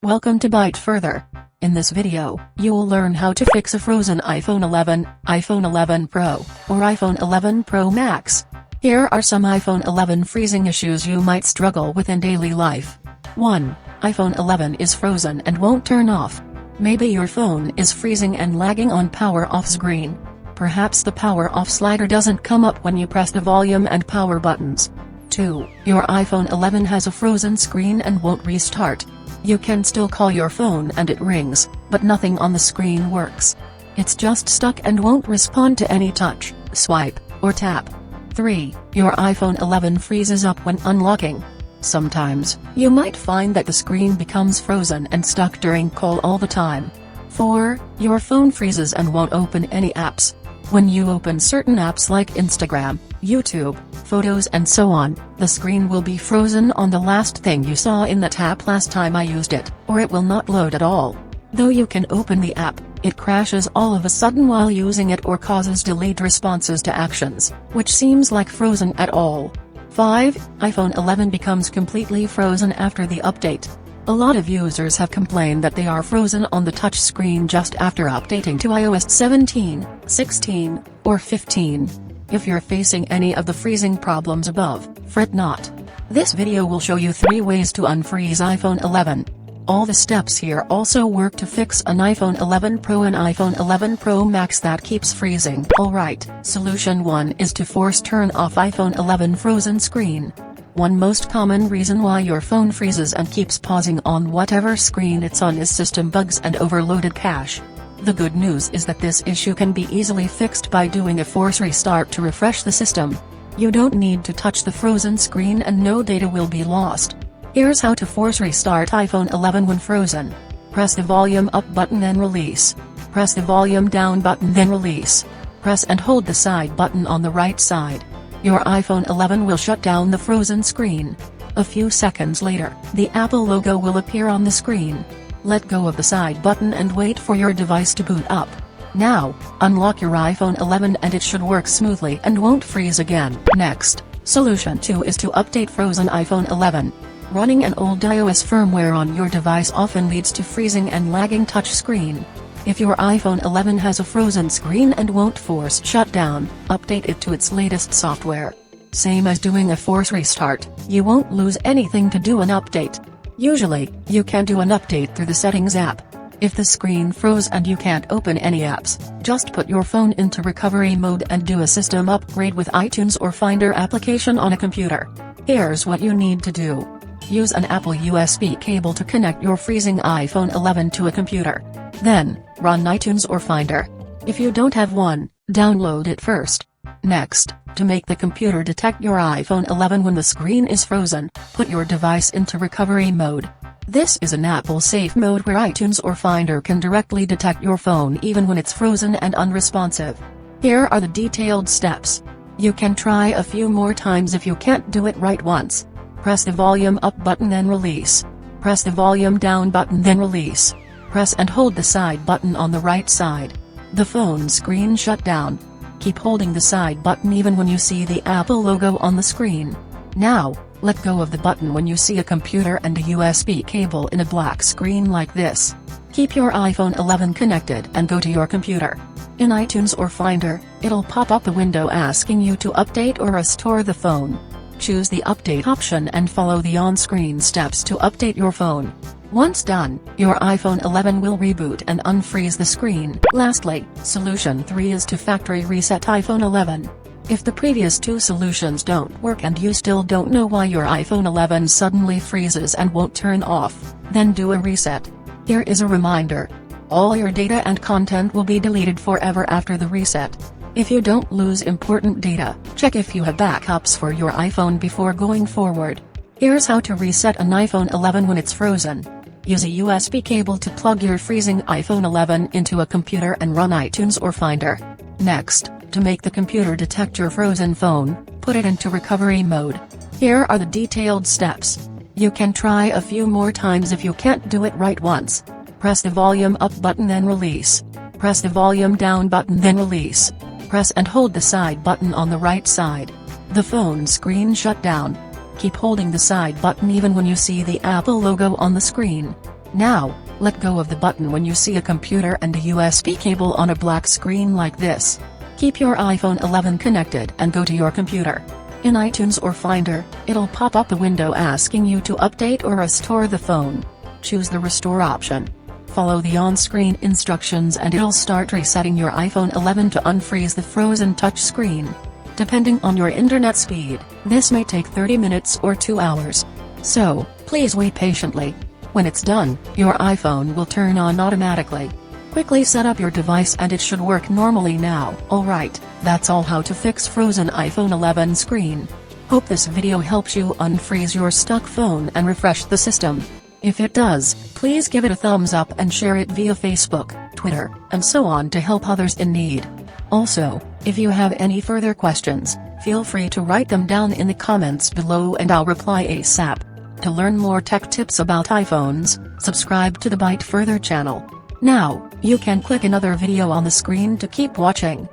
Welcome to Byte Further. In this video, you will learn how to fix a frozen iPhone 11, iPhone 11 Pro, or iPhone 11 Pro Max. Here are some iPhone 11 freezing issues you might struggle with in daily life. 1. iPhone 11 is frozen and won't turn off. Maybe your phone is freezing and lagging on power off screen. Perhaps the power off slider doesn't come up when you press the volume and power buttons. 2. Your iPhone 11 has a frozen screen and won't restart. You can still call your phone and it rings, but nothing on the screen works. It's just stuck and won't respond to any touch, swipe, or tap. 3. Your iPhone 11 freezes up when unlocking. Sometimes, you might find that the screen becomes frozen and stuck during call all the time. 4. Your phone freezes and won't open any apps. When you open certain apps like Instagram, YouTube, Photos and so on, the screen will be frozen on the last thing you saw in that app last time I used it, or it will not load at all. Though you can open the app, it crashes all of a sudden while using it or causes delayed responses to actions, which seems like frozen at all. 5. iPhone 11 becomes completely frozen after the update. A lot of users have complained that they are frozen on the touch screen just after updating to iOS 17, 16, or 15. If you're facing any of the freezing problems above, fret not. This video will show you 3 ways to unfreeze iPhone 11. All the steps here also work to fix an iPhone 11 Pro and iPhone 11 Pro Max that keeps freezing. Alright, solution 1 is to force turn off iPhone 11 frozen screen. One most common reason why your phone freezes and keeps pausing on whatever screen it's on is system bugs and overloaded cache. The good news is that this issue can be easily fixed by doing a force restart to refresh the system. You don't need to touch the frozen screen and no data will be lost. Here's how to force restart iPhone 11 when frozen. Press the volume up button then release. Press the volume down button then release. Press and hold the side button on the right side. Your iPhone 11 will shut down the frozen screen. A few seconds later, the Apple logo will appear on the screen. Let go of the side button and wait for your device to boot up. Now, unlock your iPhone 11 and it should work smoothly and won't freeze again. Next, solution 2 is to update frozen iPhone 11. Running an old iOS firmware on your device often leads to freezing and lagging touch screen. If your iPhone 11 has a frozen screen and won't force shut down, update it to its latest software. Same as doing a force restart, you won't lose anything to do an update. Usually, you can do an update through the Settings app. If the screen froze and you can't open any apps, just put your phone into recovery mode and do a system upgrade with iTunes or Finder application on a computer. Here's what you need to do. Use an Apple USB cable to connect your freezing iPhone 11 to a computer. Then, run iTunes or Finder. If you don't have one, download it first. Next, to make the computer detect your iPhone 11 when the screen is frozen, put your device into recovery mode. This is an Apple safe mode where iTunes or Finder can directly detect your phone even when it's frozen and unresponsive. Here are the detailed steps. You can try a few more times if you can't do it right once. Press the volume up button then release. Press the volume down button then release. Press and hold the side button on the right side. The phone screen shut down. Keep holding the side button even when you see the Apple logo on the screen. Now, let go of the button when you see a computer and a USB cable in a black screen like this. Keep your iPhone 11 connected and go to your computer. In iTunes or Finder, it'll pop up a window asking you to update or restore the phone. Choose the update option and follow the on-screen steps to update your phone. Once done, your iPhone 11 will reboot and unfreeze the screen. Lastly, solution 3 is to factory reset iPhone 11. If the previous 2 solutions don't work and you still don't know why your iPhone 11 suddenly freezes and won't turn off, then do a reset. Here is a reminder. All your data and content will be deleted forever after the reset. If you don't lose important data, check if you have backups for your iPhone before going forward. Here's how to reset an iPhone 11 when it's frozen. Use a USB cable to plug your freezing iPhone 11 into a computer and run iTunes or Finder. Next, to make the computer detect your frozen phone, put it into recovery mode. Here are the detailed steps. You can try a few more times if you can't do it right once. Press the volume up button then release. Press the volume down button then release. Press and hold the side button on the right side. The phone screen shut down. Keep holding the side button even when you see the Apple logo on the screen. Now, let go of the button when you see a computer and a USB cable on a black screen like this. Keep your iPhone 11 connected and go to your computer. In iTunes or Finder, it'll pop up a window asking you to update or restore the phone. Choose the restore option. Follow the on-screen instructions and it'll start resetting your iPhone 11 to unfreeze the frozen touch screen. Depending on your internet speed, this may take 30 minutes or 2 hours. So, please wait patiently. When it's done, your iPhone will turn on automatically. Quickly set up your device and it should work normally now. Alright, that's all how to fix frozen iPhone 11 screen. Hope this video helps you unfreeze your stuck phone and refresh the system. If it does, please give it a thumbs up and share it via Facebook, Twitter, and so on to help others in need. Also, if you have any further questions, feel free to write them down in the comments below and I'll reply ASAP. To learn more tech tips about iPhones, subscribe to the Byte Further channel. Now, you can click another video on the screen to keep watching.